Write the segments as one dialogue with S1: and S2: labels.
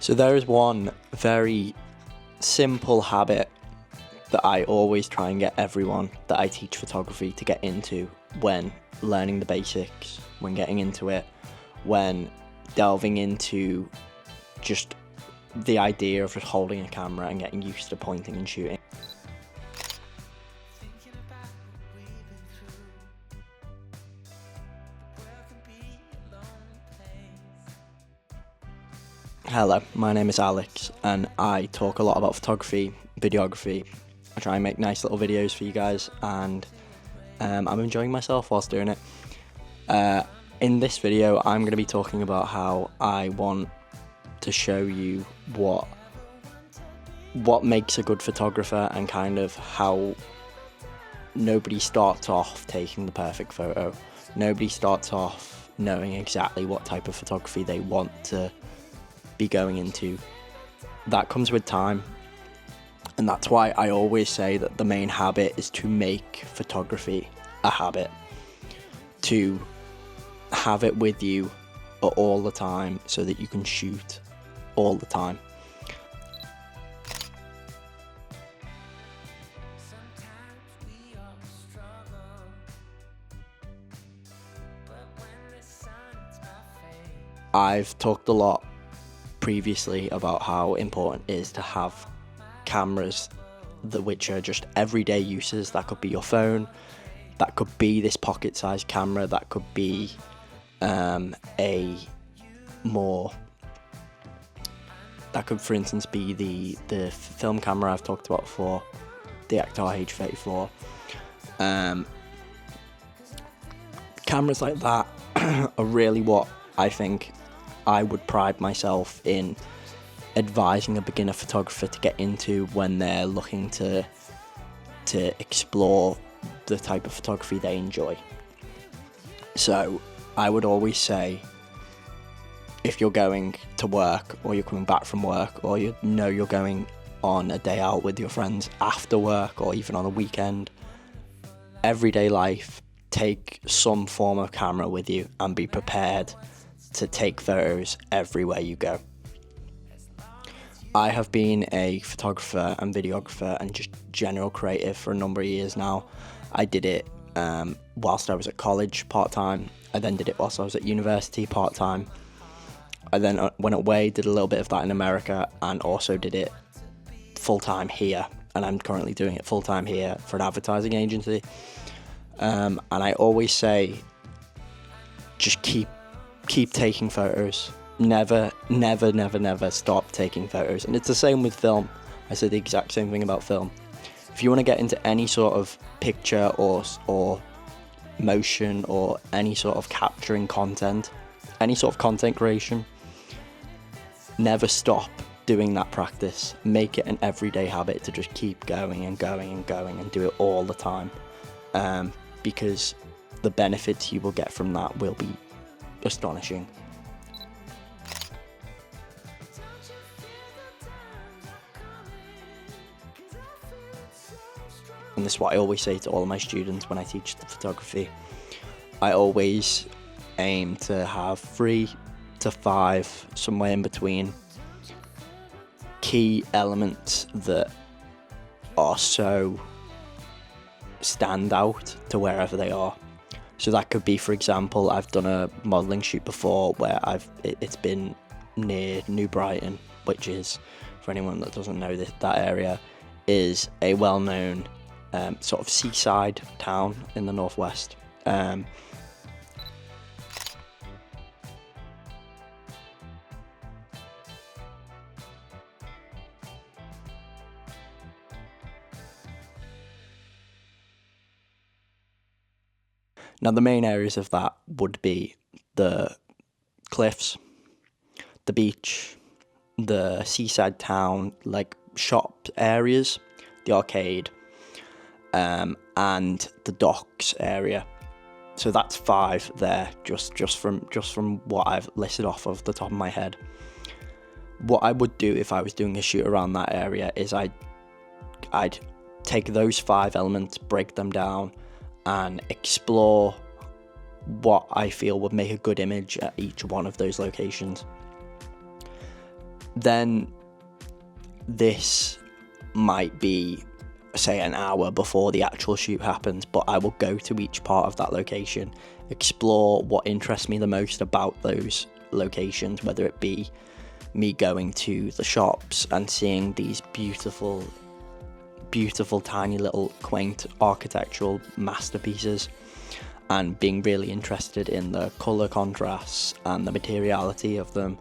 S1: So there is one very simple habit that I always try and get everyone that I teach photography to get into when learning the basics, when getting into it, when delving into just the idea of just holding a camera and getting used to pointing and shooting. Hello, my name is Alex and I talk a lot about photography, videography. I try and make nice little videos for you guys, and I'm enjoying myself whilst doing it. In this video I'm going to be talking about how I want to show you what makes a good photographer and kind of how nobody starts off taking the perfect photo. Nobody starts off knowing exactly what type of photography they want to be going into. That comes with time, and that's why I always say that the main habit is to make photography a habit, to have it with you all the time so that you can shoot all the time. I've talked a lot previously about how important it is to have cameras which are just everyday uses. That could be your phone, that could be this pocket-sized camera, that could be that could, for instance, be the film camera I've talked about before, the Ektar H34. Cameras like that are really what I think I would pride myself in advising a beginner photographer to get into when they're looking to explore the type of photography they enjoy. So I would always say, if you're going to work or you're coming back from work, or you're going on a day out with your friends after work or even on a weekend, everyday life, take some form of camera with you and be prepared to take photos everywhere you go. I have been a photographer and videographer and just general creative for a number of years now. I did it whilst I was at college part-time. I then did it whilst I was at university part-time. I then went away, did a little bit of that in America, and also did it full-time here. And I'm currently doing it full-time here for an advertising agency. And I always say, just keep taking photos. Never stop taking photos. And it's the same with film. I said the exact same thing about film. If you want to get into any sort of picture or motion or any sort of capturing content, any sort of content creation, never stop doing that practice. Make it an everyday habit to just keep going and going and going and do it all the time, because the benefits you will get from that will be astonishing. And this is what I always say to all of my students when I teach the photography. I always aim to have 3 to 5, somewhere in between, key elements that are so stand out to wherever they are. So that could be, for example, I've done a modelling shoot before where it's been near New Brighton, which is, for anyone that doesn't know that area, is a well-known sort of seaside town in the northwest. Now, the main areas of that would be the cliffs, the beach, the seaside town, like shop areas, the arcade, and the docks area. So that's 5 there, just from what I've listed off of the top of my head. What I would do if I was doing a shoot around that area is I'd take those 5 elements, break them down, and explore what I feel would make a good image at each one of those locations. Then this might be, say, an hour before the actual shoot happens, but I will go to each part of that location, explore what interests me the most about those locations, whether it be me going to the shops and seeing these beautiful tiny little quaint architectural masterpieces and being really interested in the colour contrasts and the materiality of them.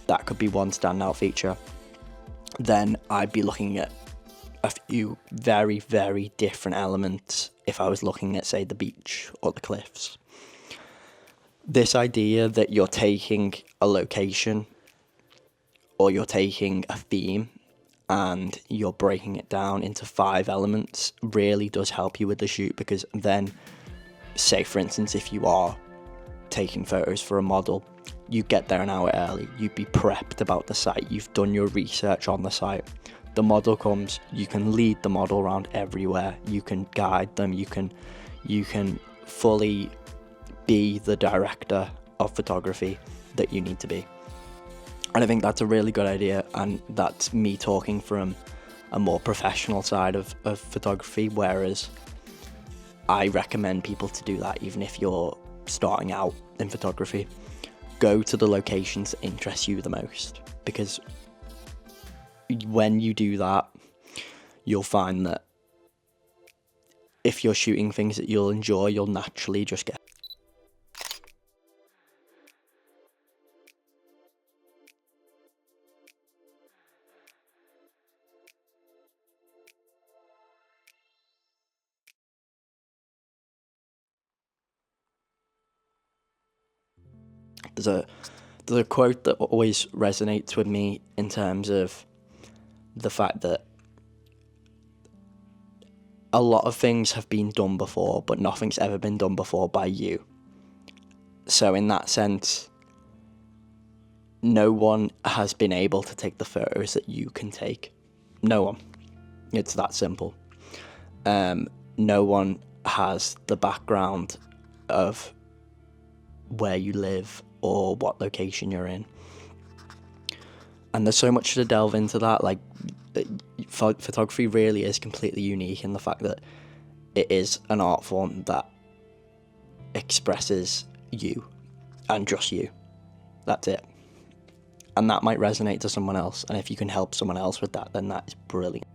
S1: That could be one standout feature. Then I'd be looking at a few very, very different elements if I was looking at, say, the beach or the cliffs. This idea that you're taking a location or you're taking a theme and you're breaking it down into 5 elements really does help you with the shoot, because then, say for instance, if you are taking photos for a model, you get there an hour early, you'd be prepped about the site, you've done your research on the site. The model comes, you can lead the model around everywhere, you can guide them, you can fully be the director of photography that you need to be. And I think that's a really good idea, and that's me talking from a more professional side of photography, whereas I recommend people to do that even if you're starting out in photography. Go to the locations that interest you the most, because when you do that, you'll find that if you're shooting things that you'll enjoy, you'll naturally just get. There's a quote that always resonates with me in terms of the fact that a lot of things have been done before, but nothing's ever been done before by you. So in that sense, no one has been able to take the photos that you can take. No one. It's that simple. No one has the background of where you live or what location you're in. And there's so much to delve into that. Like, photography really is completely unique in the fact that it is an art form that expresses you and just you. That's it. And that might resonate to someone else, and if you can help someone else with that, then that is brilliant.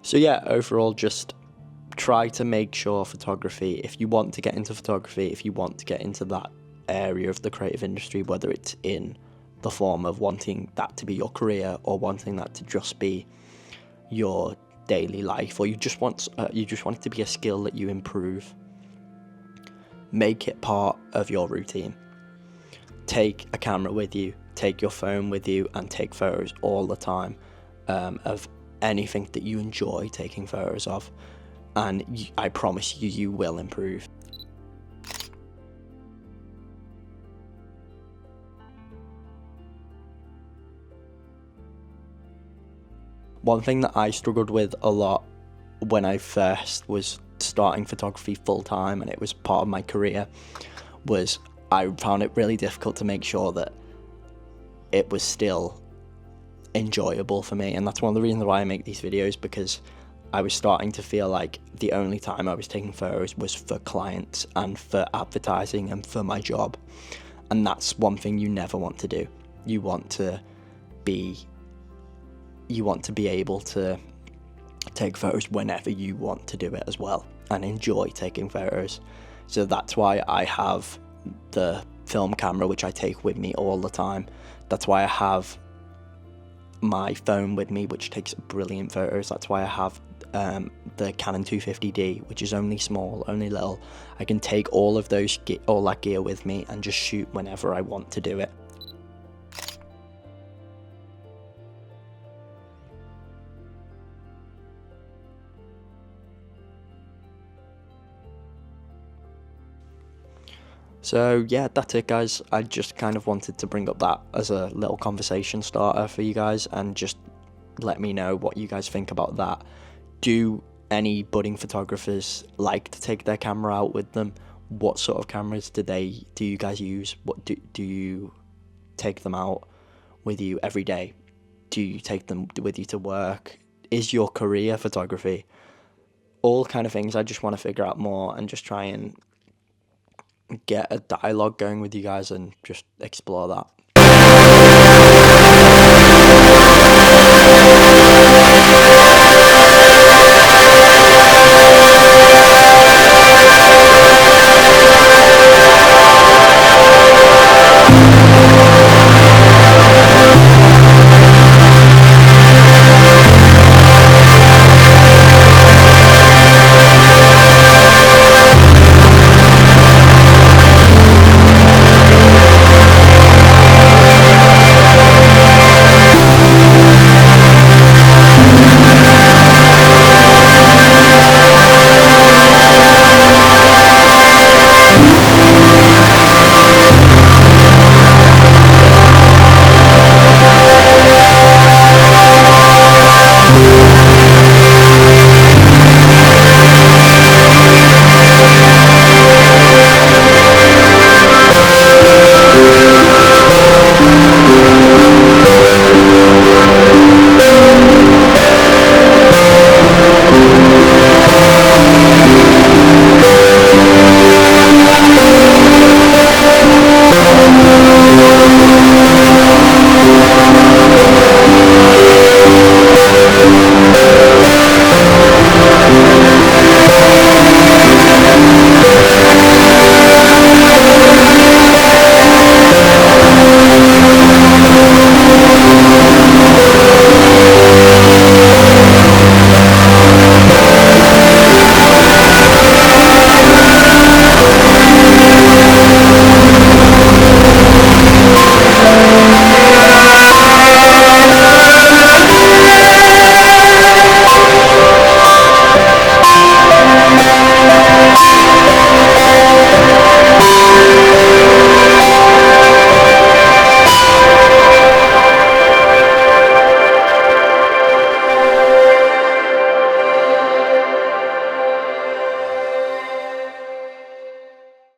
S1: So yeah, overall, just try to make sure photography, if you want to get into photography, if you want to get into that area of the creative industry, whether it's in the form of wanting that to be your career or wanting that to just be your daily life, or you just want it to be a skill that you improve, make it part of your routine. Take a camera with you, take your phone with you, and take photos all the time of anything that you enjoy taking photos of, and I promise you, you will improve. One thing that I struggled with a lot when I first was starting photography full time and it was part of my career was I found it really difficult to make sure that it was still enjoyable for me, and that's one of the reasons why I make these videos, because I was starting to feel like the only time I was taking photos was for clients and for advertising and for my job, and that's one thing you never want to do. You want to be able to take photos whenever you want to do it as well and enjoy taking photos. So that's why I have the film camera, which I take with me all the time. That's why I have my phone with me, which takes brilliant photos. That's why I have the Canon 250D, which is only small, only little. I can take all of all that gear with me and just shoot whenever I want to do it. So yeah, that's it, guys. I just kind of wanted to bring up that as a little conversation starter for you guys, and just let me know what you guys think about that. Do any budding photographers like to take their camera out with them? What sort of cameras do you guys use? What do you take them out with you every day? Do you take them with you to work? Is your career photography? All kind of things I just want to figure out more, and just try and get a dialogue going with you guys and just explore that.